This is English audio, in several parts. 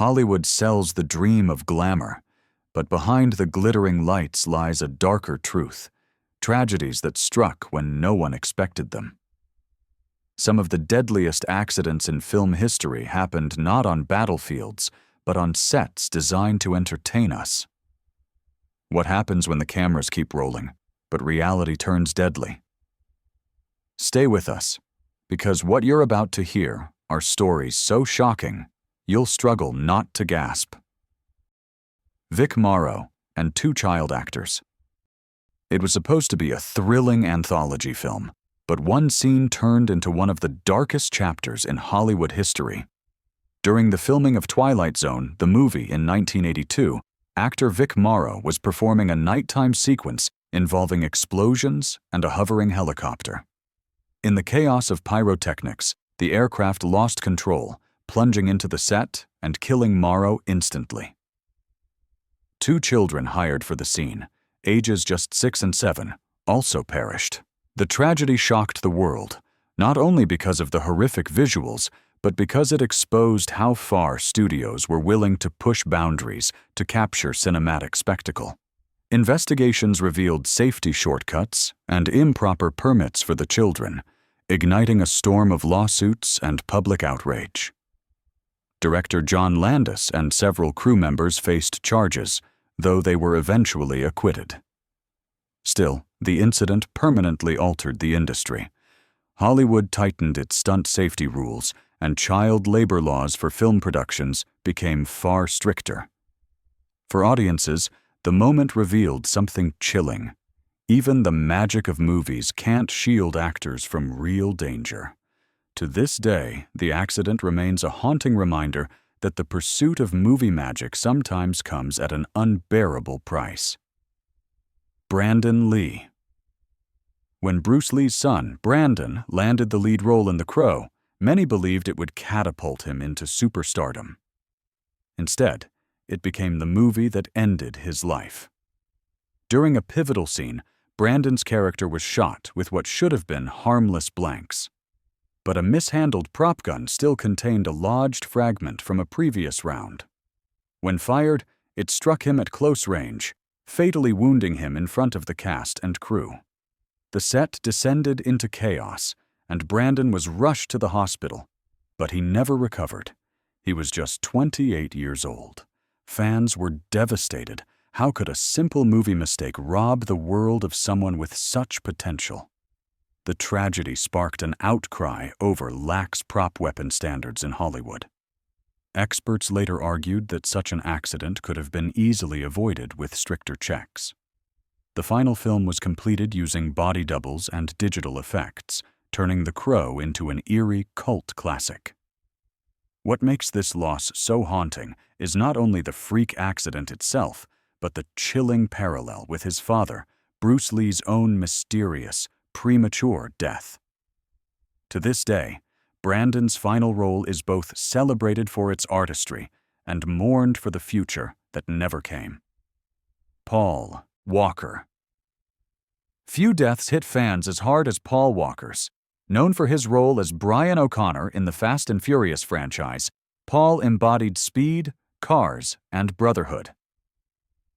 Hollywood sells the dream of glamour, but behind the glittering lights lies a darker truth, tragedies that struck when no one expected them. Some of the deadliest accidents in film history happened not on battlefields, but on sets designed to entertain us. What happens when the cameras keep rolling, but reality turns deadly? Stay with us, because what you're about to hear are stories so shocking, you'll struggle not to gasp. Vic Morrow and two child actors. It was supposed to be a thrilling anthology film, but one scene turned into one of the darkest chapters in Hollywood history. During the filming of Twilight Zone, the movie in 1982, actor Vic Morrow was performing a nighttime sequence involving explosions and a hovering helicopter. In the chaos of pyrotechnics, the aircraft lost control, plunging into the set and killing Morrow instantly. Two children hired for the scene, ages just 6 and 7, also perished. The tragedy shocked the world, not only because of the horrific visuals, but because it exposed how far studios were willing to push boundaries to capture cinematic spectacle. Investigations revealed safety shortcuts and improper permits for the children, igniting a storm of lawsuits and public outrage. Director John Landis and several crew members faced charges, though they were eventually acquitted. Still, the incident permanently altered the industry. Hollywood tightened its stunt safety rules, and child labor laws for film productions became far stricter. For audiences, the moment revealed something chilling. Even the magic of movies can't shield actors from real danger. To this day, the accident remains a haunting reminder that the pursuit of movie magic sometimes comes at an unbearable price. Brandon Lee. When Bruce Lee's son, Brandon, landed the lead role in The Crow, many believed it would catapult him into superstardom. Instead, it became the movie that ended his life. During a pivotal scene, Brandon's character was shot with what should have been harmless blanks. But a mishandled prop gun still contained a lodged fragment from a previous round. When fired, it struck him at close range, fatally wounding him in front of the cast and crew. The set descended into chaos, and Brandon was rushed to the hospital, but he never recovered. He was just 28 years old. Fans were devastated. How could a simple movie mistake rob the world of someone with such potential? The tragedy sparked an outcry over lax prop weapon standards in Hollywood. Experts later argued that such an accident could have been easily avoided with stricter checks. The final film was completed using body doubles and digital effects, turning The Crow into an eerie cult classic. What makes this loss so haunting is not only the freak accident itself, but the chilling parallel with his father, Bruce Lee's own mysterious, premature death. To this day, Brandon's final role is both celebrated for its artistry and mourned for the future that never came. Paul Walker. Few deaths hit fans as hard as Paul Walker's. Known for his role as Brian O'Connor in the Fast and Furious franchise, Paul embodied speed, cars, and brotherhood.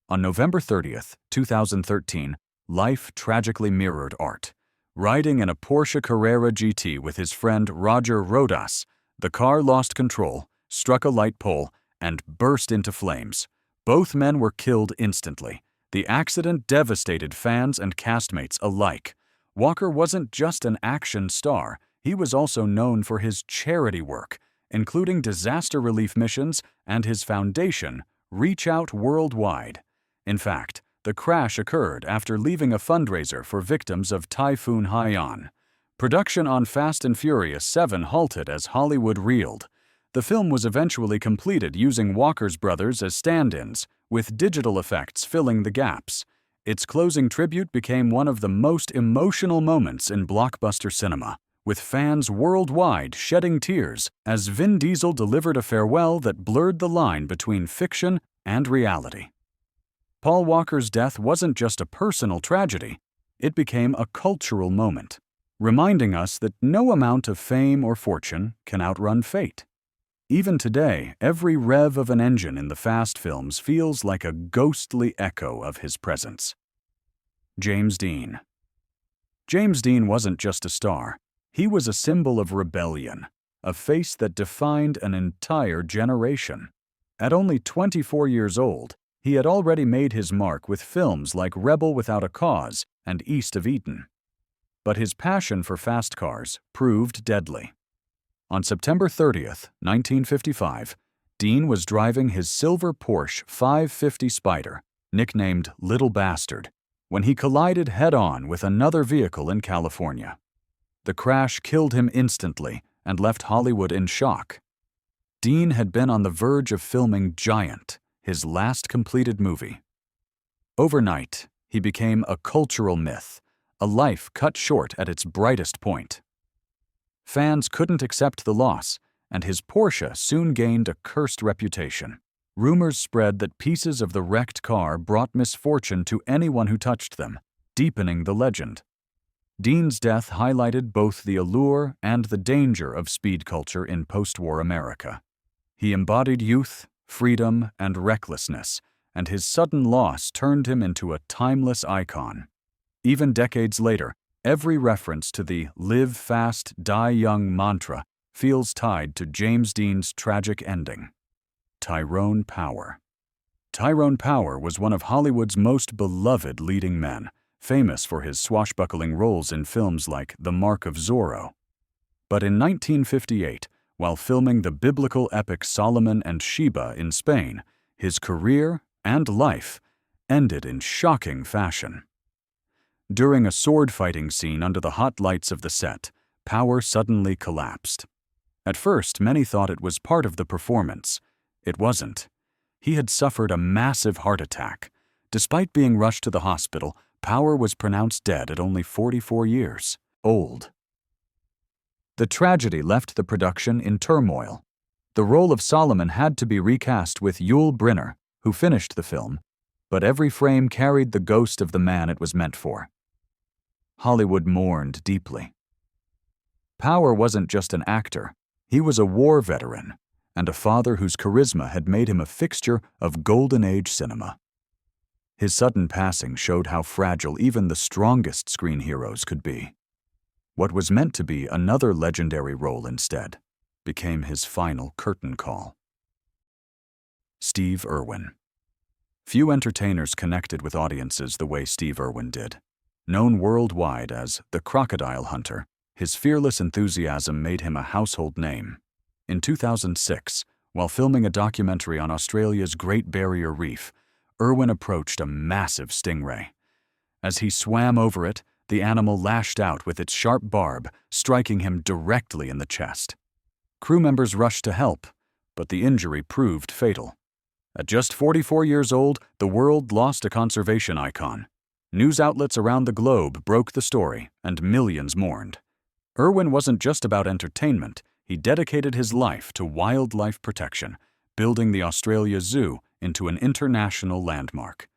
On November 30th, 2013, life tragically mirrored art. Riding in a Porsche Carrera GT with his friend Roger Rodas, the car lost control, struck a light pole, and burst into flames. Both men were killed instantly. The accident devastated fans and castmates alike. Walker wasn't just an action star, he was also known for his charity work, including disaster relief missions and his foundation, Reach Out Worldwide. In fact, the crash occurred after leaving a fundraiser for victims of Typhoon Haiyan. Production on Fast and Furious 7 halted as Hollywood reeled. The film was eventually completed using Walker's brothers as stand-ins, with digital effects filling the gaps. Its closing tribute became one of the most emotional moments in blockbuster cinema, with fans worldwide shedding tears as Vin Diesel delivered a farewell that blurred the line between fiction and reality. Paul Walker's death wasn't just a personal tragedy, it became a cultural moment, reminding us that no amount of fame or fortune can outrun fate. Even today, every rev of an engine in the Fast films feels like a ghostly echo of his presence. James Dean. James Dean wasn't just a star. He was a symbol of rebellion, a face that defined an entire generation. At only 24 years old, he had already made his mark with films like Rebel Without a Cause and East of Eden. But his passion for fast cars proved deadly. On September 30th, 1955, Dean was driving his silver Porsche 550 Spider, nicknamed Little Bastard, when he collided head-on with another vehicle in California. The crash killed him instantly and left Hollywood in shock. Dean had been on the verge of filming Giant, his last completed movie. Overnight, he became a cultural myth, a life cut short at its brightest point. Fans couldn't accept the loss, and his Porsche soon gained a cursed reputation. Rumors spread that pieces of the wrecked car brought misfortune to anyone who touched them, deepening the legend. Dean's death highlighted both the allure and the danger of speed culture in post-war America. He embodied youth, freedom, and recklessness, and his sudden loss turned him into a timeless icon. Even decades later, every reference to the "Live Fast, Die Young" mantra feels tied to James Dean's tragic ending. Tyrone Power. Tyrone Power was one of Hollywood's most beloved leading men, famous for his swashbuckling roles in films like The Mark of Zorro. But in 1958, while filming the biblical epic Solomon and Sheba in Spain, his career and life ended in shocking fashion. During a sword-fighting scene under the hot lights of the set, Power suddenly collapsed. At first, many thought it was part of the performance. It wasn't. He had suffered a massive heart attack. Despite being rushed to the hospital, Power was pronounced dead at only 44 years old. The tragedy left the production in turmoil. The role of Solomon had to be recast with Yul Brynner, who finished the film, but every frame carried the ghost of the man it was meant for. Hollywood mourned deeply. Power wasn't just an actor. He was a war veteran and a father whose charisma had made him a fixture of Golden Age cinema. His sudden passing showed how fragile even the strongest screen heroes could be. What was meant to be another legendary role instead became his final curtain call. Steve Irwin. Few entertainers connected with audiences the way Steve Irwin did. Known worldwide as the Crocodile Hunter, his fearless enthusiasm made him a household name. In 2006, while filming a documentary on Australia's Great Barrier Reef, Irwin approached a massive stingray. As he swam over it, the animal lashed out with its sharp barb, striking him directly in the chest. Crew members rushed to help, but the injury proved fatal. At just 44 years old, the world lost a conservation icon. News outlets around the globe broke the story, and millions mourned. Irwin wasn't just about entertainment. He dedicated his life to wildlife protection, building the Australia Zoo into an international landmark.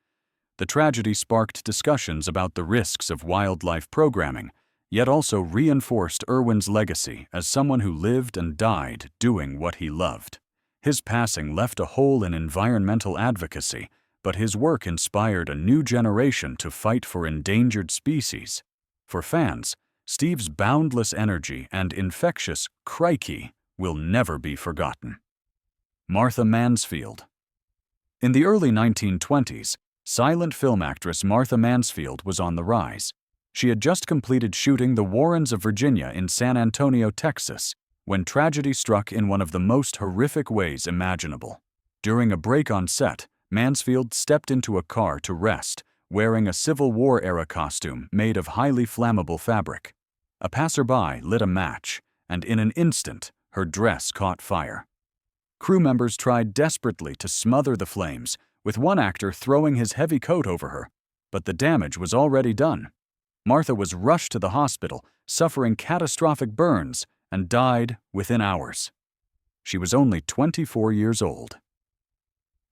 The tragedy sparked discussions about the risks of wildlife programming, yet also reinforced Irwin's legacy as someone who lived and died doing what he loved. His passing left a hole in environmental advocacy, but his work inspired a new generation to fight for endangered species. For fans, Steve's boundless energy and infectious "crikey" will never be forgotten. Martha Mansfield. In the early 1920s, silent film actress Martha Mansfield was on the rise. She had just completed shooting The Warrens of Virginia in San Antonio, Texas, when tragedy struck in one of the most horrific ways imaginable. During a break on set, Mansfield stepped into a car to rest, wearing a Civil War-era costume made of highly flammable fabric. A passerby lit a match, and in an instant, her dress caught fire. Crew members tried desperately to smother the flames, with one actor throwing his heavy coat over her, but the damage was already done. Martha was rushed to the hospital, suffering catastrophic burns, and died within hours. She was only 24 years old.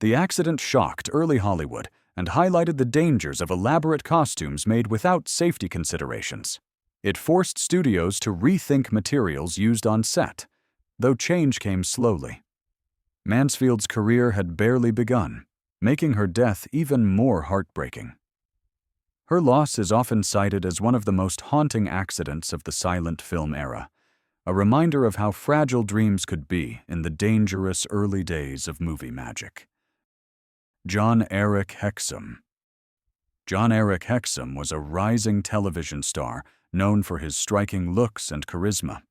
The accident shocked early Hollywood and highlighted the dangers of elaborate costumes made without safety considerations. It forced studios to rethink materials used on set, though change came slowly. Mansfield's career had barely begun, making her death even more heartbreaking. Her loss is often cited as one of the most haunting accidents of the silent film era, a reminder of how fragile dreams could be in the dangerous early days of movie magic. John Eric Hexum. John Eric Hexum was a rising television star known for his striking looks and charisma.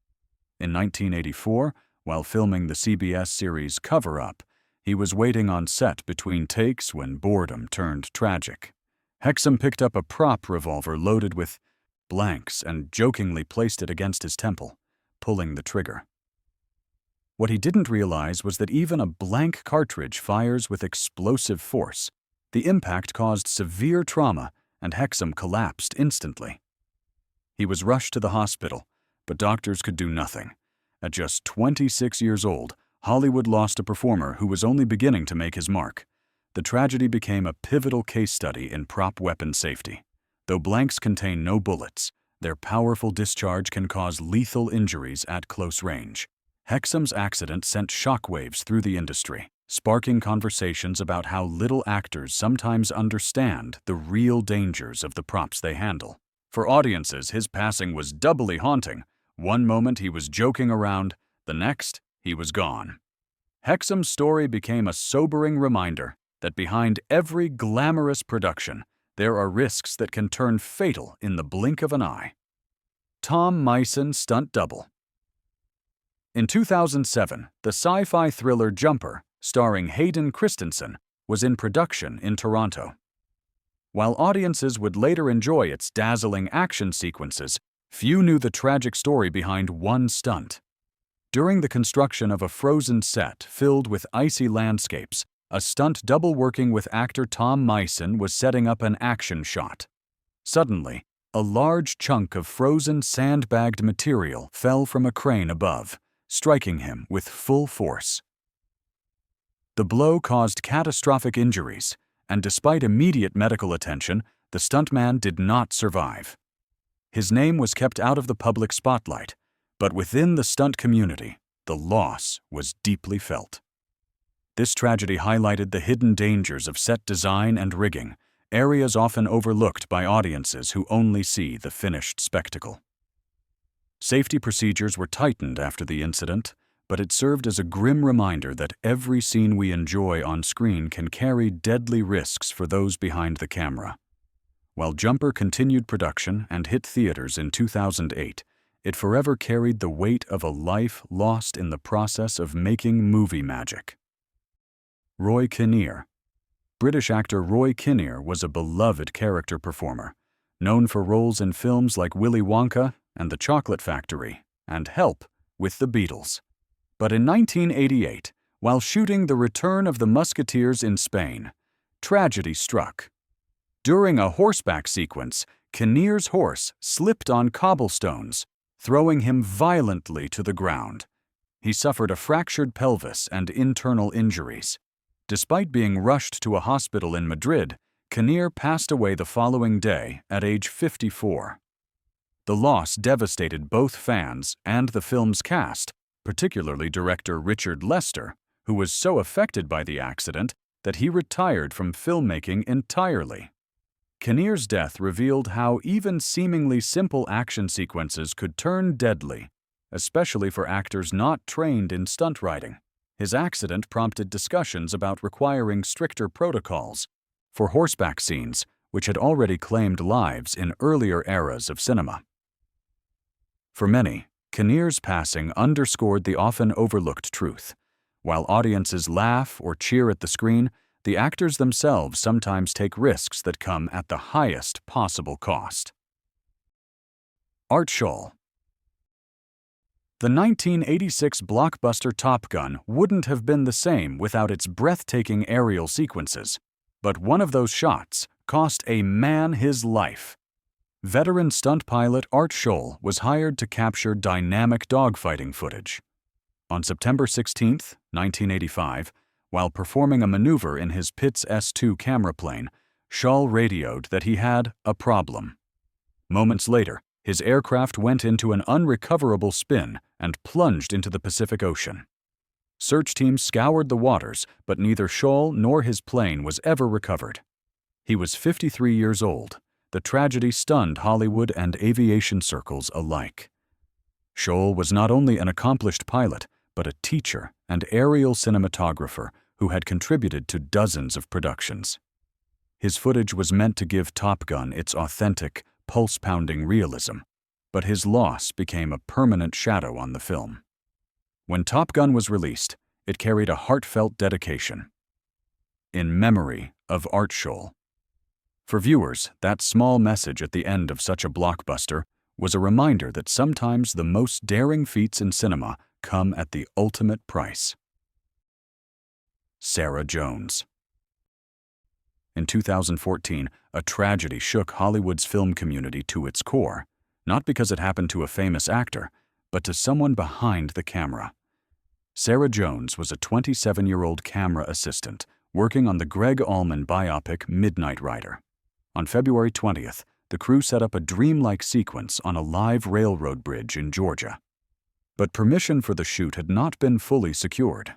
In 1984, while filming the CBS series Cover Up, he was waiting on set between takes when boredom turned tragic. Hexum picked up a prop revolver loaded with blanks and jokingly placed it against his temple, pulling the trigger. What he didn't realize was that even a blank cartridge fires with explosive force. The impact caused severe trauma, and Hexum collapsed instantly. He was rushed to the hospital, but doctors could do nothing. At just 26 years old, Hollywood lost a performer who was only beginning to make his mark. The tragedy became a pivotal case study in prop weapon safety. Though blanks contain no bullets, their powerful discharge can cause lethal injuries at close range. Hexum's accident sent shockwaves through the industry, sparking conversations about how little actors sometimes understand the real dangers of the props they handle. For audiences, his passing was doubly haunting. One moment he was joking around, the next, he was gone. Hexum's story became a sobering reminder that behind every glamorous production, there are risks that can turn fatal in the blink of an eye. Tom Mison stunt double. In 2007, the sci-fi thriller Jumper, starring Hayden Christensen, was in production in Toronto. While audiences would later enjoy its dazzling action sequences, few knew the tragic story behind one stunt. During the construction of a frozen set filled with icy landscapes, a stunt double working with actor Tom Mison was setting up an action shot. Suddenly, a large chunk of frozen sandbagged material fell from a crane above, striking him with full force. The blow caused catastrophic injuries, and despite immediate medical attention, the stuntman did not survive. His name was kept out of the public spotlight, but within the stunt community, the loss was deeply felt. This tragedy highlighted the hidden dangers of set design and rigging, areas often overlooked by audiences who only see the finished spectacle. Safety procedures were tightened after the incident, but it served as a grim reminder that every scene we enjoy on screen can carry deadly risks for those behind the camera. While Jumper continued production and hit theaters in 2008, it forever carried the weight of a life lost in the process of making movie magic. Roy Kinnear. British actor Roy Kinnear was a beloved character performer, known for roles in films like Willy Wonka and The Chocolate Factory and Help with the Beatles. But in 1988, while shooting The Return of the Musketeers in Spain, tragedy struck. During a horseback sequence, Kinnear's horse slipped on cobblestones, throwing him violently to the ground. He suffered a fractured pelvis and internal injuries. Despite being rushed to a hospital in Madrid, Kinnear passed away the following day at age 54. The loss devastated both fans and the film's cast, particularly director Richard Lester, who was so affected by the accident that he retired from filmmaking entirely. Kinnear's death revealed how even seemingly simple action sequences could turn deadly, especially for actors not trained in stunt riding. His accident prompted discussions about requiring stricter protocols for horseback scenes, which had already claimed lives in earlier eras of cinema. For many, Kinnear's passing underscored the often overlooked truth. While audiences laugh or cheer at the screen, the actors themselves sometimes take risks that come at the highest possible cost. Art Scholl. The 1986 blockbuster Top Gun wouldn't have been the same without its breathtaking aerial sequences, but one of those shots cost a man his life. Veteran stunt pilot Art Scholl was hired to capture dynamic dogfighting footage. On September 16, 1985, while performing a maneuver in his Pitts S2 camera plane, Scholl radioed that he had a problem. Moments later, his aircraft went into an unrecoverable spin and plunged into the Pacific Ocean. Search teams scoured the waters, but neither Scholl nor his plane was ever recovered. He was 53 years old. The tragedy stunned Hollywood and aviation circles alike. Scholl was not only an accomplished pilot, but a teacher and aerial cinematographer who had contributed to dozens of productions. His footage was meant to give Top Gun its authentic, pulse-pounding realism, but his loss became a permanent shadow on the film. When Top Gun was released, it carried a heartfelt dedication. In memory of Art Scholl. For viewers, that small message at the end of such a blockbuster was a reminder that sometimes the most daring feats in cinema come at the ultimate price. Sarah Jones. In 2014, a tragedy shook Hollywood's film community to its core, not because it happened to a famous actor, but to someone behind the camera. Sarah Jones was a 27-year-old camera assistant working on the Greg Allman biopic Midnight Rider. On February 20th, the crew set up a dreamlike sequence on a live railroad bridge in Georgia. But permission for the shoot had not been fully secured.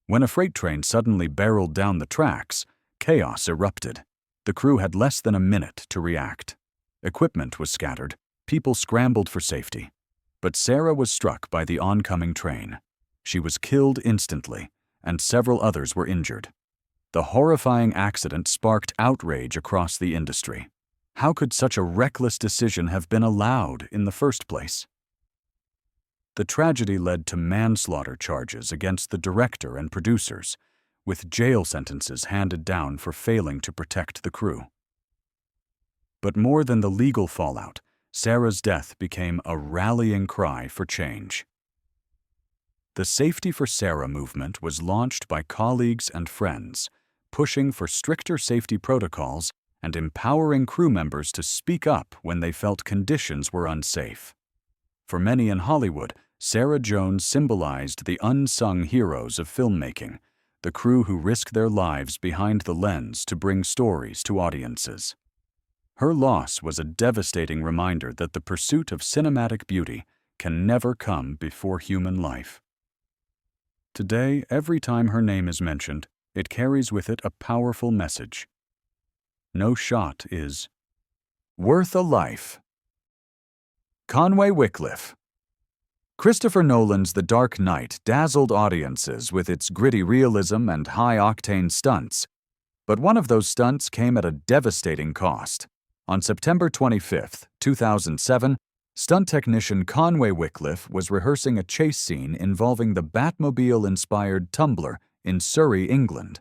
When a freight train suddenly barreled down the tracks, chaos erupted. The crew had less than a minute to react. Equipment was scattered, people scrambled for safety. But Sarah was struck by the oncoming train. She was killed instantly, and several others were injured. The horrifying accident sparked outrage across the industry. How could such a reckless decision have been allowed in the first place? The tragedy led to manslaughter charges against the director and producers, with jail sentences handed down for failing to protect the crew. But more than the legal fallout, Sarah's death became a rallying cry for change. The Safety for Sarah movement was launched by colleagues and friends, pushing for stricter safety protocols and empowering crew members to speak up when they felt conditions were unsafe. For many in Hollywood, Sarah Jones symbolized the unsung heroes of filmmaking, the crew who risk their lives behind the lens to bring stories to audiences. Her loss was a devastating reminder that the pursuit of cinematic beauty can never come before human life. Today, every time her name is mentioned, it carries with it a powerful message. No shot is worth a life. Conway Wycliffe. Christopher Nolan's The Dark Knight dazzled audiences with its gritty realism and high-octane stunts, but one of those stunts came at a devastating cost. On September 25, 2007, stunt technician Conway Wycliffe was rehearsing a chase scene involving the Batmobile-inspired Tumbler in Surrey, England.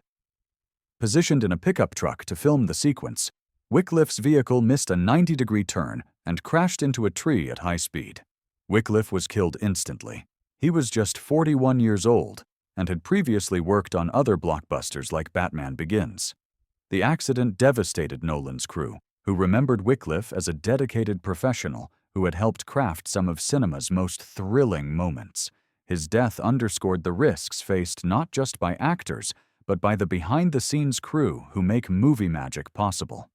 Positioned in a pickup truck to film the sequence, Wycliffe's vehicle missed a 90-degree turn and crashed into a tree at high speed. Wycliffe was killed instantly. He was just 41 years old and had previously worked on other blockbusters like Batman Begins. The accident devastated Nolan's crew, who remembered Wycliffe as a dedicated professional who had helped craft some of cinema's most thrilling moments. His death underscored the risks faced not just by actors, but by the behind-the-scenes crew who make movie magic possible.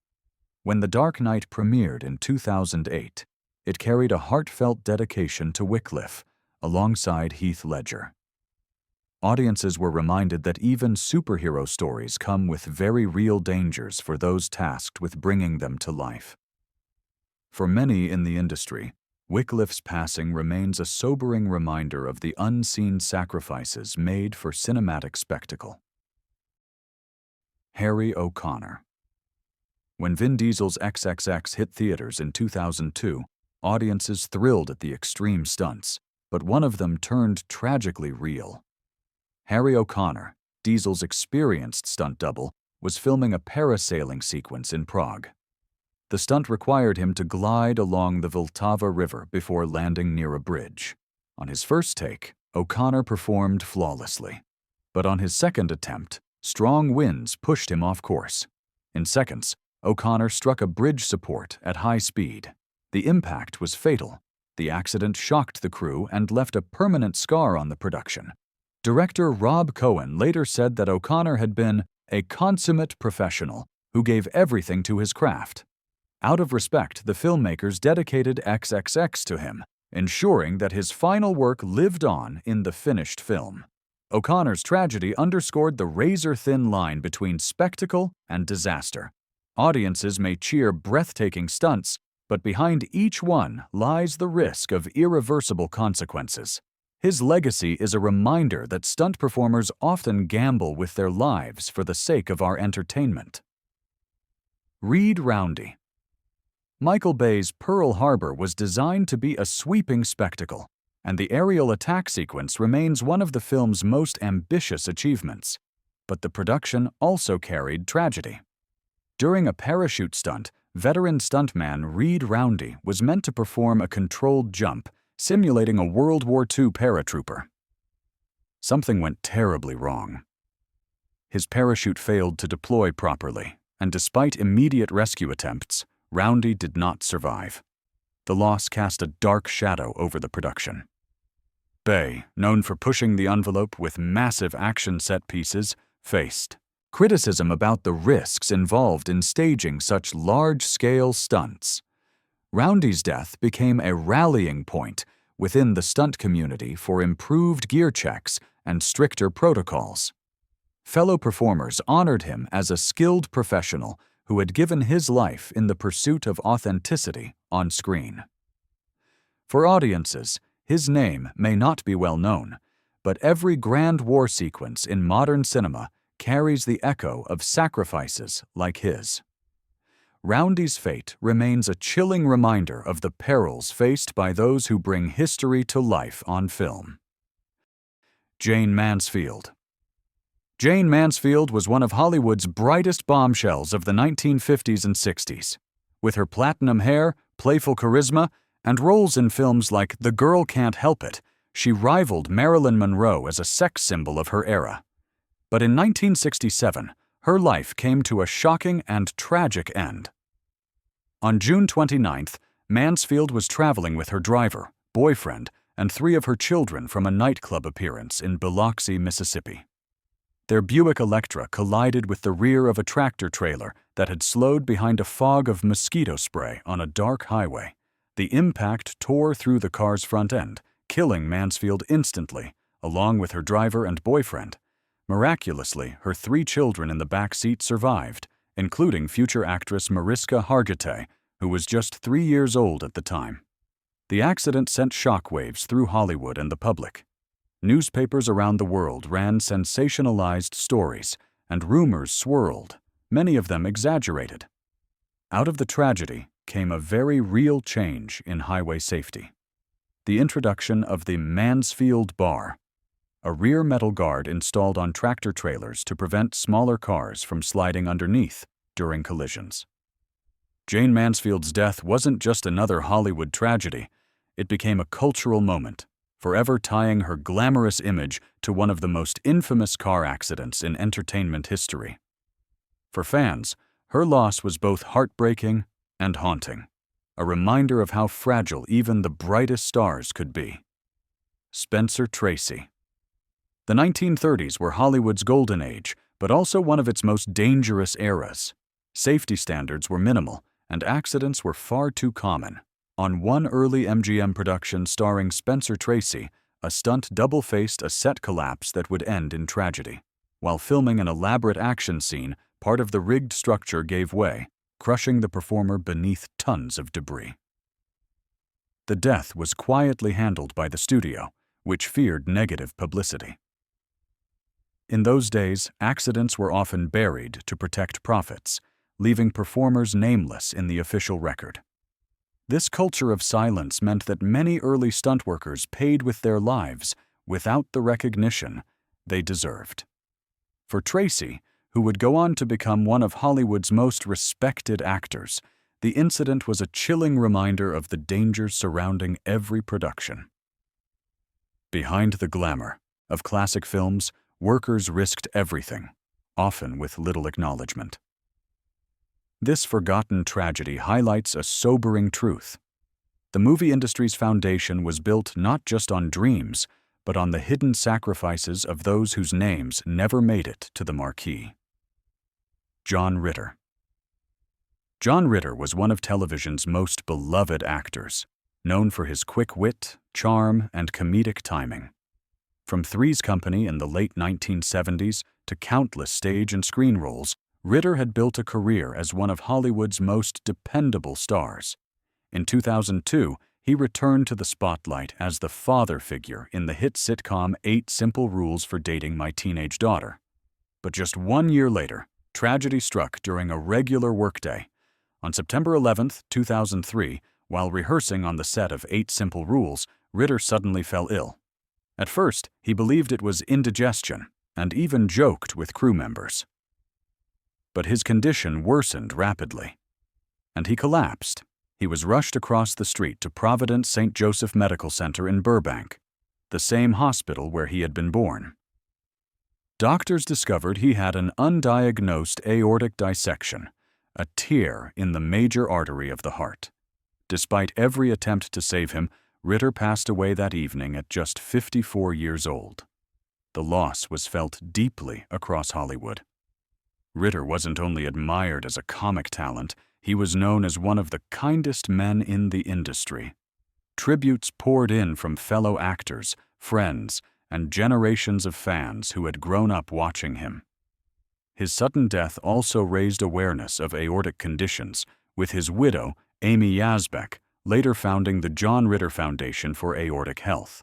When The Dark Knight premiered in 2008, it carried a heartfelt dedication to Wycliffe, alongside Heath Ledger. Audiences were reminded that even superhero stories come with very real dangers for those tasked with bringing them to life. For many in the industry, Wycliffe's passing remains a sobering reminder of the unseen sacrifices made for cinematic spectacle. Harry O'Connor. When Vin Diesel's XXX hit theaters in 2002, audiences thrilled at the extreme stunts, but one of them turned tragically real. Harry O'Connor, Diesel's experienced stunt double, was filming a parasailing sequence in Prague. The stunt required him to glide along the Vltava River before landing near a bridge. On his first take, O'Connor performed flawlessly. But on his second attempt, strong winds pushed him off course. In seconds, O'Connor struck a bridge support at high speed. The impact was fatal. The accident shocked the crew and left a permanent scar on the production. Director Rob Cohen later said that O'Connor had been a consummate professional who gave everything to his craft. Out of respect, the filmmakers dedicated XXX to him, ensuring that his final work lived on in the finished film. O'Connor's tragedy underscored the razor-thin line between spectacle and disaster. Audiences may cheer breathtaking stunts, but behind each one lies the risk of irreversible consequences. His legacy is a reminder that stunt performers often gamble with their lives for the sake of our entertainment. Read Roundy. Michael Bay's Pearl Harbor was designed to be a sweeping spectacle, and the aerial attack sequence remains one of the film's most ambitious achievements. But the production also carried tragedy. During a parachute stunt, veteran stuntman Read Roundy was meant to perform a controlled jump, simulating a World War II paratrooper. Something went terribly wrong. His parachute failed to deploy properly, and despite immediate rescue attempts, Roundy did not survive. The loss cast a dark shadow over the production. Bay, known for pushing the envelope with massive action set pieces, faced criticism about the risks involved in staging such large-scale stunts. Roundy's death became a rallying point within the stunt community for improved gear checks and stricter protocols. Fellow performers honored him as a skilled professional who had given his life in the pursuit of authenticity on screen. For audiences, his name may not be well known, but every grand war sequence in modern cinema carries the echo of sacrifices like his. Roundy's fate remains a chilling reminder of the perils faced by those who bring history to life on film. Jayne Mansfield. Jayne Mansfield was one of Hollywood's brightest bombshells of the 1950s and 60s. With her platinum hair, playful charisma, and roles in films like The Girl Can't Help It, she rivaled Marilyn Monroe as a sex symbol of her era. But in 1967, her life came to a shocking and tragic end. On June 29th, Mansfield was traveling with her driver, boyfriend, and 3 of her children from a nightclub appearance in Biloxi, Mississippi. Their Buick Electra collided with the rear of a tractor trailer that had slowed behind a fog of mosquito spray on a dark highway. The impact tore through the car's front end, killing Mansfield instantly, along with her driver and boyfriend. Miraculously, her 3 children in the back seat survived, including future actress Mariska Hargitay, who was just 3 years old at the time. The accident sent shockwaves through Hollywood and the public. Newspapers around the world ran sensationalized stories, and rumors swirled, many of them exaggerated. Out of the tragedy came a very real change in highway safety. The introduction of the Mansfield Bar, a rear metal guard installed on tractor trailers to prevent smaller cars from sliding underneath during collisions. Jayne Mansfield's death wasn't just another Hollywood tragedy. It became a cultural moment, forever tying her glamorous image to one of the most infamous car accidents in entertainment history. For fans, her loss was both heartbreaking and haunting, a reminder of how fragile even the brightest stars could be. Spencer Tracy. The 1930s were Hollywood's golden age, but also one of its most dangerous eras. Safety standards were minimal, and accidents were far too common. On one early MGM production starring Spencer Tracy, a stunt double-faced a set collapse that would end in tragedy. While filming an elaborate action scene, part of the rigged structure gave way, crushing the performer beneath tons of debris. The death was quietly handled by the studio, which feared negative publicity. In those days, accidents were often buried to protect profits, leaving performers nameless in the official record. This culture of silence meant that many early stunt workers paid with their lives without the recognition they deserved. For Tracy, who would go on to become one of Hollywood's most respected actors, the incident was a chilling reminder of the dangers surrounding every production. Behind the glamour of classic films, workers risked everything, often with little acknowledgement. This forgotten tragedy highlights a sobering truth. The movie industry's foundation was built not just on dreams, but on the hidden sacrifices of those whose names never made it to the marquee. John Ritter. John Ritter was one of television's most beloved actors, known for his quick wit, charm, and comedic timing. From Three's Company in the late 1970s to countless stage and screen roles, Ritter had built a career as one of Hollywood's most dependable stars. In 2002, he returned to the spotlight as the father figure in the hit sitcom 8 Simple Rules for Dating My Teenage Daughter. But just 1 year later, tragedy struck during a regular workday. On September 11, 2003, while rehearsing on the set of 8 Simple Rules, Ritter suddenly fell ill. At first, he believed it was indigestion and even joked with crew members. But his condition worsened rapidly, and he collapsed. He was rushed across the street to Providence St. Joseph Medical Center in Burbank, the same hospital where he had been born. Doctors discovered he had an undiagnosed aortic dissection, a tear in the major artery of the heart. Despite every attempt to save him, Ritter passed away that evening at just 54 years old. The loss was felt deeply across Hollywood. Ritter wasn't only admired as a comic talent, he was known as one of the kindest men in the industry. Tributes poured in from fellow actors, friends, and generations of fans who had grown up watching him. His sudden death also raised awareness of aortic conditions, with his widow, Amy Yazbek, later founding the John Ritter Foundation for Aortic Health.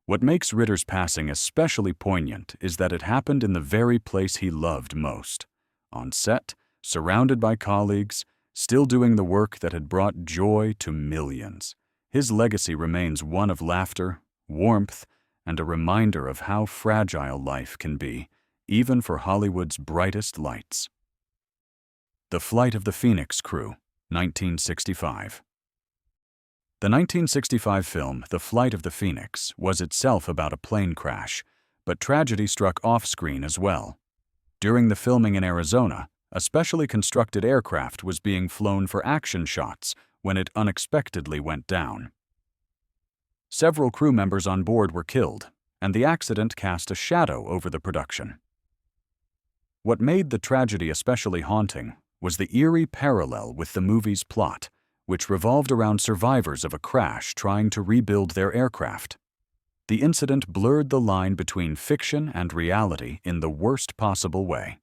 What makes Ritter's passing especially poignant is that it happened in the very place he loved most. On set, surrounded by colleagues, still doing the work that had brought joy to millions. His legacy remains one of laughter, warmth, and a reminder of how fragile life can be, even for Hollywood's brightest lights. The Flight of the Phoenix Crew, 1965. The 1965 film The Flight of the Phoenix was itself about a plane crash, but tragedy struck off-screen as well. During the filming in Arizona, a specially constructed aircraft was being flown for action shots when it unexpectedly went down. Several crew members on board were killed, and the accident cast a shadow over the production. What made the tragedy especially haunting was the eerie parallel with the movie's plot, which revolved around survivors of a crash trying to rebuild their aircraft. The incident blurred the line between fiction and reality in the worst possible way.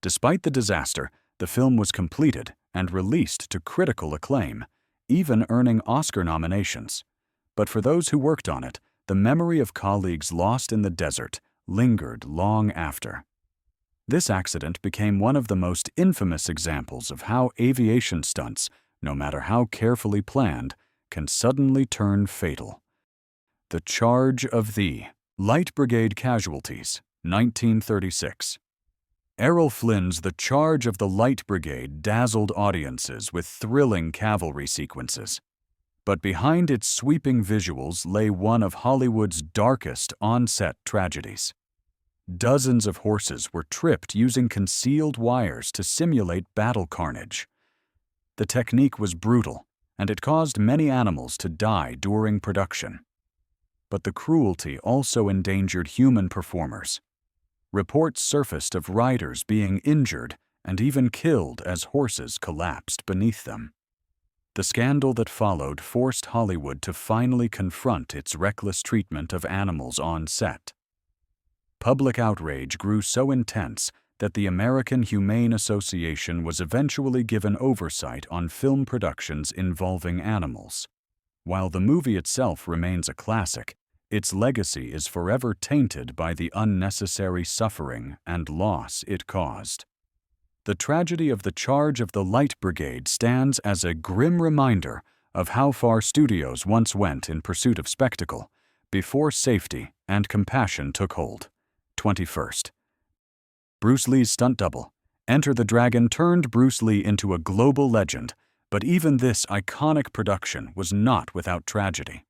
Despite the disaster, the film was completed and released to critical acclaim, even earning Oscar nominations. But for those who worked on it, the memory of colleagues lost in the desert lingered long after. This accident became one of the most infamous examples of how aviation stunts, no matter how carefully planned, can suddenly turn fatal. The Charge of the Light Brigade Casualties, 1936. Errol Flynn's The Charge of the Light Brigade dazzled audiences with thrilling cavalry sequences. But behind its sweeping visuals lay one of Hollywood's darkest on-set tragedies. Dozens of horses were tripped using concealed wires to simulate battle carnage. The technique was brutal, and it caused many animals to die during production. But the cruelty also endangered human performers. Reports surfaced of riders being injured and even killed as horses collapsed beneath them. The scandal that followed forced Hollywood to finally confront its reckless treatment of animals on set. Public outrage grew so intense that the American Humane Association was eventually given oversight on film productions involving animals. While the movie itself remains a classic, its legacy is forever tainted by the unnecessary suffering and loss it caused. The tragedy of The Charge of the Light Brigade stands as a grim reminder of how far studios once went in pursuit of spectacle, before safety and compassion took hold. 21st. Bruce Lee's stunt double, Enter the Dragon, turned Bruce Lee into a global legend, but even this iconic production was not without tragedy.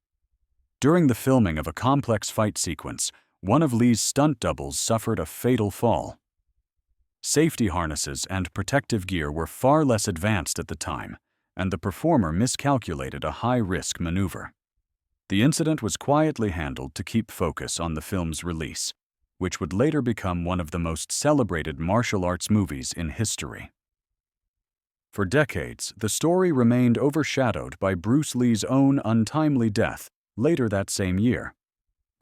During the filming of a complex fight sequence, one of Lee's stunt doubles suffered a fatal fall. Safety harnesses and protective gear were far less advanced at the time, and the performer miscalculated a high-risk maneuver. The incident was quietly handled to keep focus on the film's release, which would later become one of the most celebrated martial arts movies in history. For decades, the story remained overshadowed by Bruce Lee's own untimely death later that same year.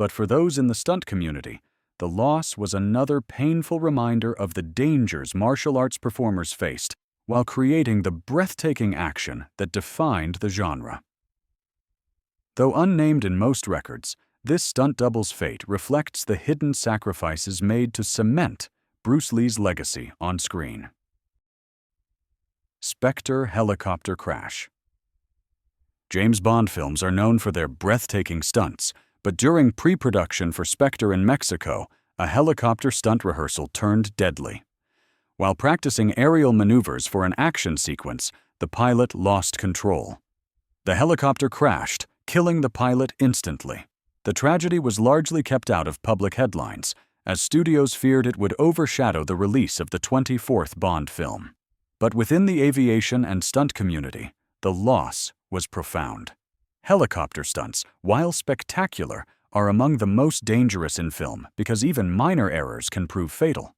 But for those in the stunt community, the loss was another painful reminder of the dangers martial arts performers faced while creating the breathtaking action that defined the genre. Though unnamed in most records, this stunt double's fate reflects the hidden sacrifices made to cement Bruce Lee's legacy on screen. Spectre helicopter crash. James Bond films are known for their breathtaking stunts, but during pre-production for Spectre in Mexico, a helicopter stunt rehearsal turned deadly. While practicing aerial maneuvers for an action sequence, the pilot lost control. The helicopter crashed, killing the pilot instantly. The tragedy was largely kept out of public headlines, as studios feared it would overshadow the release of the 24th Bond film. But within the aviation and stunt community, the loss was profound. Helicopter stunts, while spectacular, are among the most dangerous in film because even minor errors can prove fatal.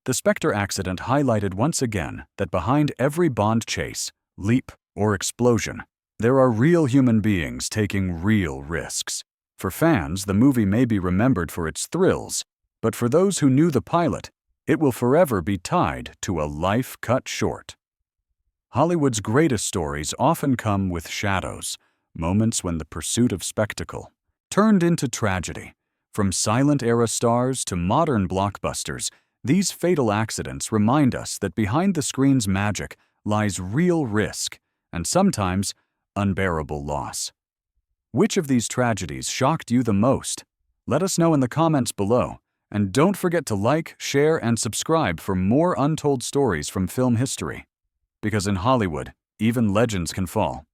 The Spectre accident highlighted once again that behind every Bond chase, leap, or explosion, there are real human beings taking real risks. For fans, the movie may be remembered for its thrills, but for those who knew the pilot, it will forever be tied to a life cut short. Hollywood's greatest stories often come with shadows, moments when the pursuit of spectacle turned into tragedy. From silent-era stars to modern blockbusters, these fatal accidents remind us that behind the screen's magic lies real risk and sometimes unbearable loss. Which of these tragedies shocked you the most? Let us know in the comments below. And don't forget to like, share, and subscribe for more untold stories from film history. Because in Hollywood, even legends can fall.